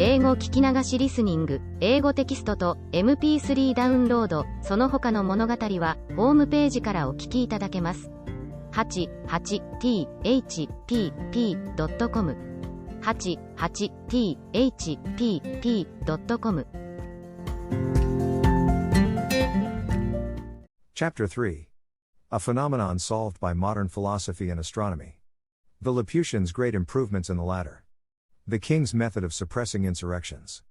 英語聞き流しリスニング、英語テキストと MP3 ダウンロード、その他の物語はホームページからお聞きいただけます。88thpp.com 88thpp.com Chapter 3. A phenomenon solved by modern philosophy and astronomy. The Laputians' great improvements in the latter. The king's method of suppressing insurrections.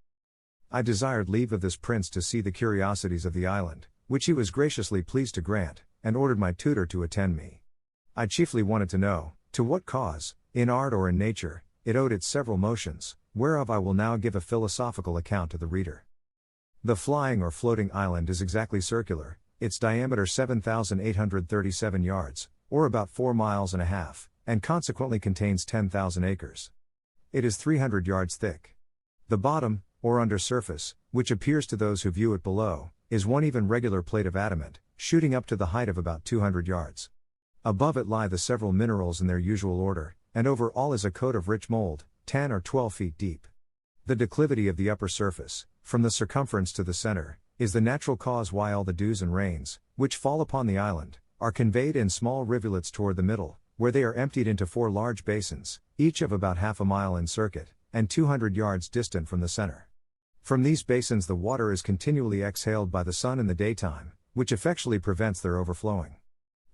I desired leave of this prince to see the curiosities of the island, which he was graciously pleased to grant, and ordered my tutor to attend me. I chiefly wanted to know, to what cause, in art or in nature, it owed its several motions, whereof I will now give a philosophical account to the reader. The flying or floating island is exactly circular, its diameter 7,837 yards, or about 4 miles and a half, and consequently contains 10,000 acres. It is 300 yards thick. The bottom, or undersurface, which appears to those who view it below, is one even regular plate of adamant, shooting up to the height of about 200 yards. Above it lie the several minerals in their usual order, and over all is a coat of rich mold, 10 or 12 feet deep. The declivity of the upper surface, from the circumference to the center, is the natural cause why all the dews and rains, which fall upon the island, are conveyed in small rivulets toward the middle, where they are emptied into 4 large basins, each of about half a mile in circuit, and 200 yards distant from the center. From these basins the water is continually exhaled by the sun in the daytime, which effectually prevents their overflowing.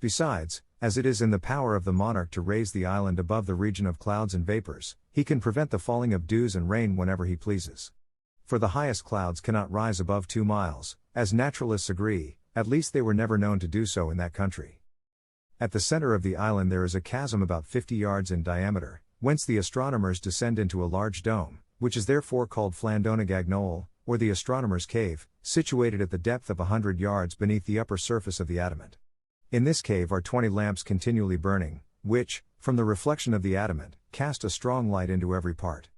Besides, as it is in the power of the monarch to raise the island above the region of clouds and vapors, he can prevent the falling of dews and rain whenever he pleases. For the highest clouds cannot rise above 2 miles, as naturalists agree, at least they were never known to do so in that country. At the center of the island there is a chasm about 50 yards in diameter, whence the astronomers descend into a large dome, which is therefore called Flandonagag Knoll, or the astronomer's cave, situated at the depth of 100 yards beneath the upper surface of the adamant. In this cave are 20 lamps continually burning, which, from the reflection of the adamant, cast a strong light into every part.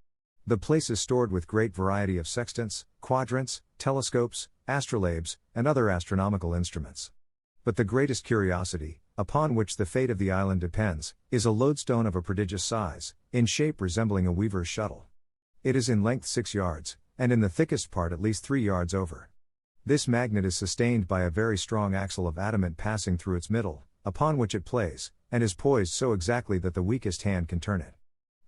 The place is stored with great variety of sextants, quadrants, telescopes, astrolabes, and other astronomical instruments. But the greatest curiosity, upon which the fate of the island depends, is a lodestone of a prodigious size, in shape resembling a weaver's shuttle. It is in length 6 yards, and in the thickest part at least 3 yards over. This magnet is sustained by a very strong axle of adamant passing through its middle, upon which it plays, and is poised so exactly that the weakest hand can turn it.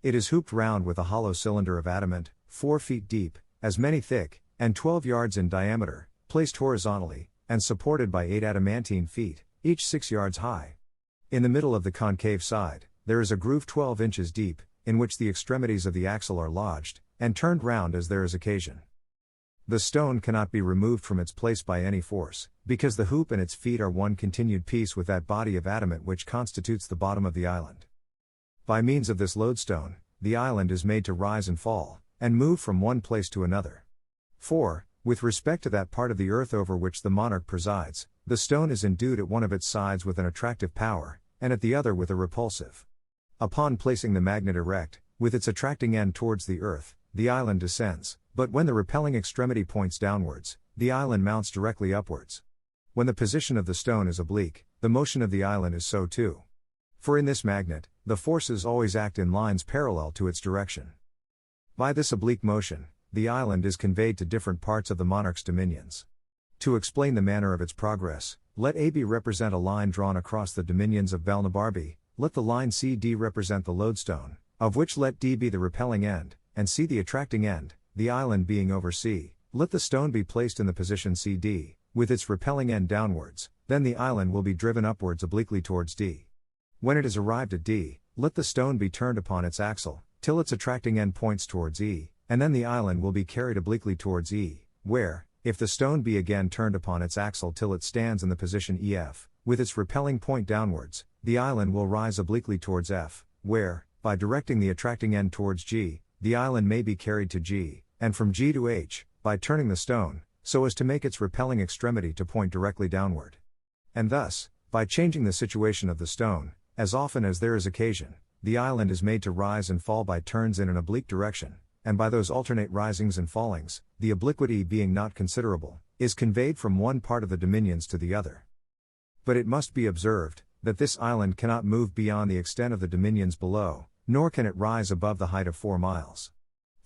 It is hooped round with a hollow cylinder of adamant, 4 feet deep, as many thick, and 12 yards in diameter, placed horizontally, and supported by 8 adamantine feet, each 6 yards high. In the middle of the concave side, there is a groove 12 inches deep, in which the extremities of the axle are lodged, and turned round as there is occasion. The stone cannot be removed from its place by any force, because the hoop and its feet are one continued piece with that body of adamant which constitutes the bottom of the island. By means of this lodestone, the island is made to rise and fall, and move from one place to another. For, with respect to that part of the earth over which the monarch presides, the stone is endued at one of its sides with an attractive power, and at the other with a repulsive. Upon placing the magnet erect, with its attracting end towards the earth, the island descends, but when the repelling extremity points downwards, the island mounts directly upwards. When the position of the stone is oblique, the motion of the island is so too. For in this magnet, the forces always act in lines parallel to its direction. By this oblique motion, the island is conveyed to different parts of the monarch's dominions. To explain the manner of its progress, let AB represent a line drawn across the dominions of Balnibarbi, let the line CD represent the lodestone, of which let D be the repelling end, and C the attracting end, the island being over C, let the stone be placed in the position CD, with its repelling end downwards, then the island will be driven upwards obliquely towards D. When it is arrived at D, let the stone be turned upon its axle, till its attracting end points towards E, and then the island will be carried obliquely towards E, where, if the stone be again turned upon its axle till it stands in the position EF, with its repelling point downwards, the island will rise obliquely towards F, where, by directing the attracting end towards G, the island may be carried to G, and from G to H, by turning the stone, so as to make its repelling extremity to point directly downward. And thus, by changing the situation of the stone, as often as there is occasion, the island is made to rise and fall by turns in an oblique direction, and by those alternate risings and fallings, the obliquity being not considerable, is conveyed from one part of the dominions to the other. But it must be observed, that this island cannot move beyond the extent of the dominions below, nor can it rise above the height of 4 miles.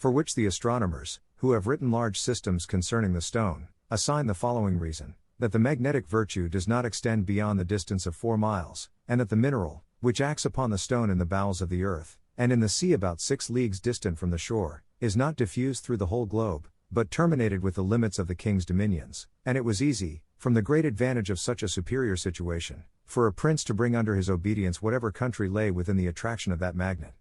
for which the astronomers, who have written large systems concerning the stone, assign the following reason: that the magnetic virtue does not extend beyond the distance of 4 miles, and that the mineral, which acts upon the stone in the bowels of the earth, and in the sea about 6 leagues distant from the shore, is not diffused through the whole globe, but terminated with the limits of the king's dominions, and it was easy, from the great advantage of such a superior situation, for a prince to bring under his obedience whatever country lay within the attraction of that magnet.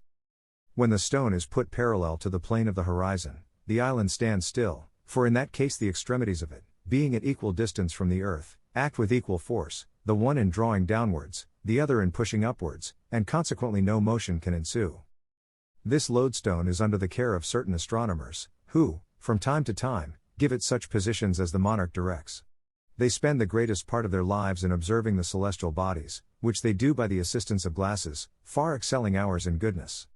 When the stone is put parallel to the plane of the horizon, the island stands still, for in that case the extremities of it, being at equal distance from the earth, act with equal force, the one in drawing downwards, the other in pushing upwards, and consequently no motion can ensue. This lodestone is under the care of certain astronomers, who, from time to time, give it such positions as the monarch directs. They spend the greatest part of their lives in observing the celestial bodies, which they do by the assistance of glasses, far excelling ours in goodness.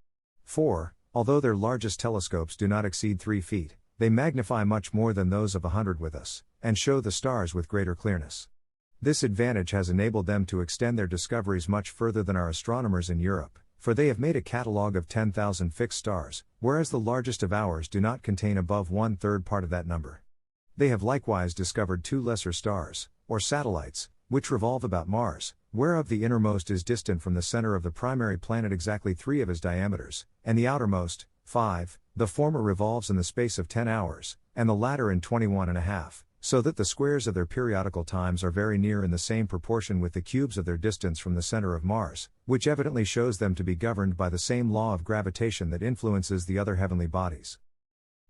For, although their largest telescopes do not exceed 3 feet, they magnify much more than those of 100 with us, and show the stars with greater clearness. This advantage has enabled them to extend their discoveries much further than our astronomers in Europe, for they have made a catalogue of 10,000 fixed stars, whereas the largest of ours do not contain above 1/3 part of that number. They have likewise discovered 2 lesser stars, or satellites, which revolve about Mars, whereof the innermost is distant from the center of the primary planet exactly 3 of his diameters, and the outermost, 5, the former revolves in the space of 10 hours, and the latter in 21½ so that the squares of their periodical times are very near in the same proportion with the cubes of their distance from the center of Mars, which evidently shows them to be governed by the same law of gravitation that influences the other heavenly bodies.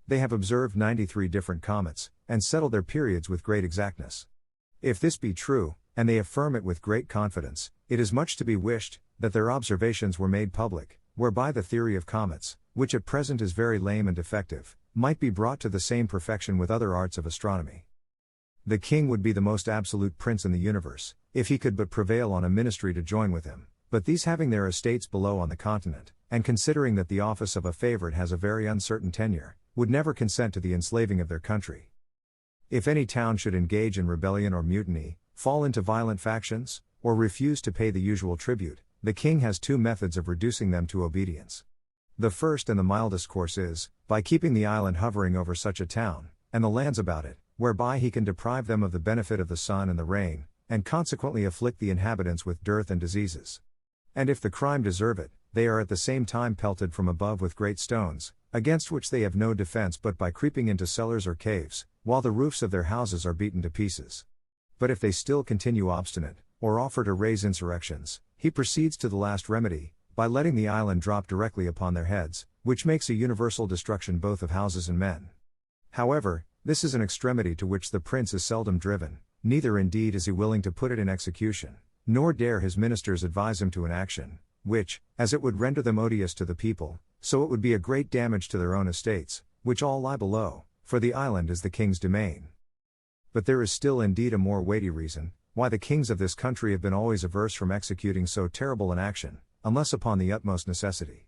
They have observed 93 different comets, and settled their periods with great exactness. If this be true, and they affirm it with great confidence, it is much to be wished, that their observations were made public, whereby the theory of comets, which at present is very lame and defective, might be brought to the same perfection with other arts of astronomy. The king would be the most absolute prince in the universe, if he could but prevail on a ministry to join with him, but these having their estates below on the continent, and considering that the office of a favorite has a very uncertain tenure, would never consent to the enslaving of their country. If any town should engage in rebellion or mutiny, fall into violent factions, or refuse to pay the usual tribute, the king has 2 methods of reducing them to obedience. The first and the mildest course is, by keeping the island hovering over such a town, and the lands about it, whereby he can deprive them of the benefit of the sun and the rain, and consequently afflict the inhabitants with dearth and diseases. And if the crime deserve it, they are at the same time pelted from above with great stones, against which they have no defense but by creeping into cellars or caves, while the roofs of their houses are beaten to pieces. But if they still continue obstinate, or offer to raise insurrections, he proceeds to the last remedy, by letting the island drop directly upon their heads, which makes a universal destruction both of houses and men. However, this is an extremity to which the prince is seldom driven, neither indeed is he willing to put it in execution, nor dare his ministers advise him to an action, which, as it would render them odious to the people, so it would be a great damage to their own estates, which all lie below, for the island is the king's domain. But there is still indeed a more weighty reason, why the kings of this country have been always averse from executing so terrible an action, unless upon the utmost necessity.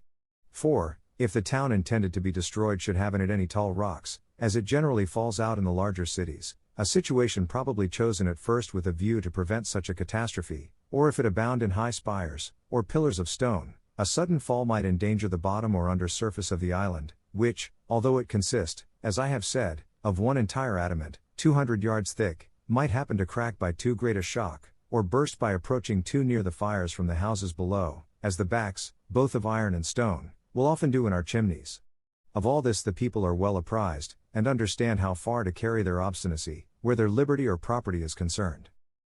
For, if the town intended to be destroyed should have in it any tall rocks, as it generally falls out in the larger cities, a situation probably chosen at first with a view to prevent such a catastrophe, or if it abound in high spires, or pillars of stone, a sudden fall might endanger the bottom or under surface of the island, which, although it consist, as I have said, of one entire adamant, 200 yards thick, might happen to crack by too great a shock, or burst by approaching too near the fires from the houses below, as the backs, both of iron and stone, will often do in our chimneys. Of all this the people are well apprised, and understand how far to carry their obstinacy, where their liberty or property is concerned.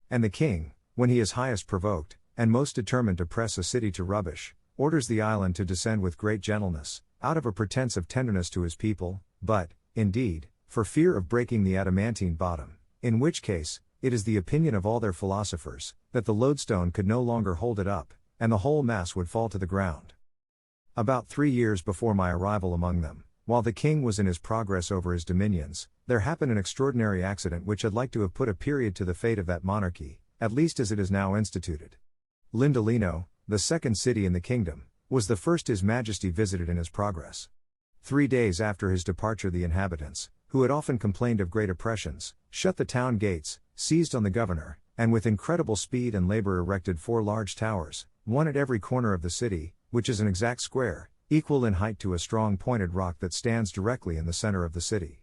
And the king, when he is highest provoked, and most determined to press a city to rubbish, orders the island to descend with great gentleness, out of a pretense of tenderness to his people, but, indeed, for fear of breaking the adamantine bottom, in which case, it is the opinion of all their philosophers, that the lodestone could no longer hold it up, and the whole mass would fall to the ground. About 3 years before my arrival among them, while the king was in his progress over his dominions, there happened an extraordinary accident which had like to have put a period to the fate of that monarchy, at least as it is now instituted. Lindolino, the second city in the kingdom, was the first his majesty visited in his progress. 3 days after his departure the inhabitants, who had often complained of great oppressions, shut the town gates, seized on the governor, and with incredible speed and labor erected 4 large towers, one at every corner of the city, which is an exact square, equal in height to a strong pointed rock that stands directly in the center of the city.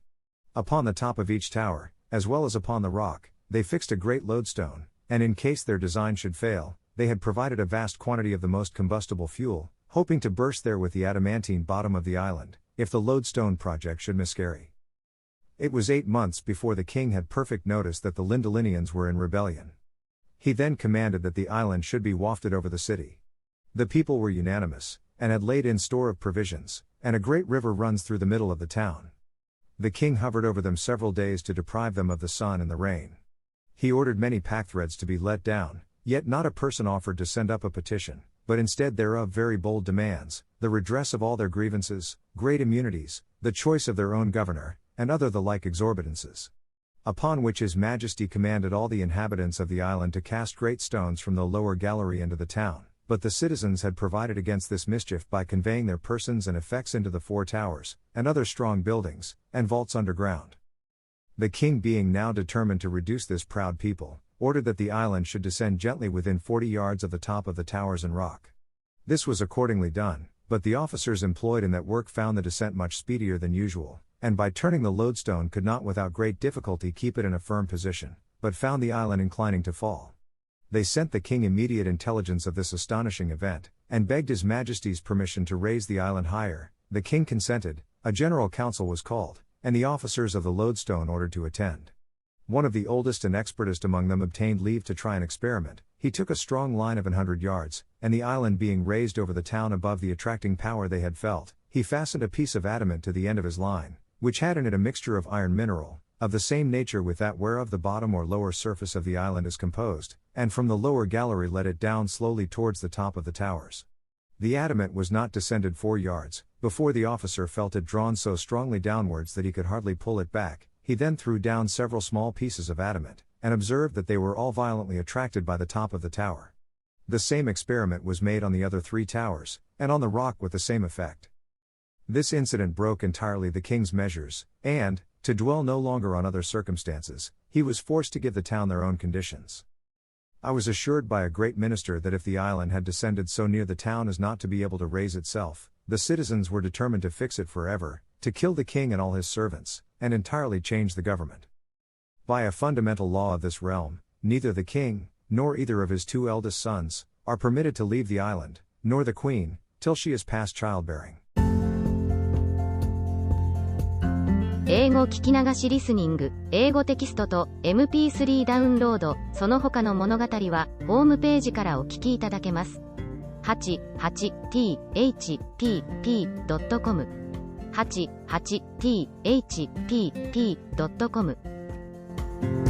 Upon the top of each tower, as well as upon the rock, they fixed a great lodestone, and in case their design should fail, they had provided a vast quantity of the most combustible fuel, hoping to burst there with the adamantine bottom of the island, if the lodestone project should miscarry. It was 8 months before the king had perfect notice that the Lindolinians were in rebellion. He then commanded that the island should be wafted over the city. The people were unanimous, and had laid in store of provisions, and a great river runs through the middle of the town. The king hovered over them several days to deprive them of the sun and the rain. He ordered many packthreads to be let down, yet not a person offered to send up a petition, but instead thereof very bold demands, the redress of all their grievances, great immunities, the choice of their own governor, and other the like exorbitances. Upon which his majesty commanded all the inhabitants of the island to cast great stones from the lower gallery into the town, but the citizens had provided against this mischief by conveying their persons and effects into the 4 towers, and other strong buildings, and vaults underground. The king being now determined to reduce this proud people, ordered that the island should descend gently within 40 yards of the top of the towers and rock. This was accordingly done, but the officers employed in that work found the descent much speedier than usual, and by turning the lodestone could not without great difficulty keep it in a firm position, but found the island inclining to fall. They sent the king immediate intelligence of this astonishing event, and begged his majesty's permission to raise the island higher. The king consented, a general council was called, and the officers of the lodestone ordered to attend. One of the oldest and expertest among them obtained leave to try an experiment. He took a strong line of 100 yards, and the island being raised over the town above the attracting power they had felt, he fastened a piece of adamant to the end of his line, which had in it a mixture of iron mineral, of the same nature with that whereof the bottom or lower surface of the island is composed, and from the lower gallery let it down slowly towards the top of the towers. The adamant was not descended 4 yards, before the officer felt it drawn so strongly downwards that he could hardly pull it back. He then threw down several small pieces of adamant, and observed that they were all violently attracted by the top of the tower. The same experiment was made on the other 3 towers, and on the rock with the same effect. This incident broke entirely the king's measures, and, to dwell no longer on other circumstances, he was forced to give the town their own conditions. I was assured by a great minister that if the island had descended so near the town as not to be able to raise itself, the citizens were determined to fix it forever, to kill the king and all his servants, and entirely change the government. By a fundamental law of this realm, neither the king, nor either of his 2 eldest sons, are permitted to leave the island, nor the queen, till she is past childbearing. 英語聞き流しリスニング、英語テキストと MP3 ダウンロード、その他の物語は、ホームページからお聞きいただけます。88thpp.com 88thpp.com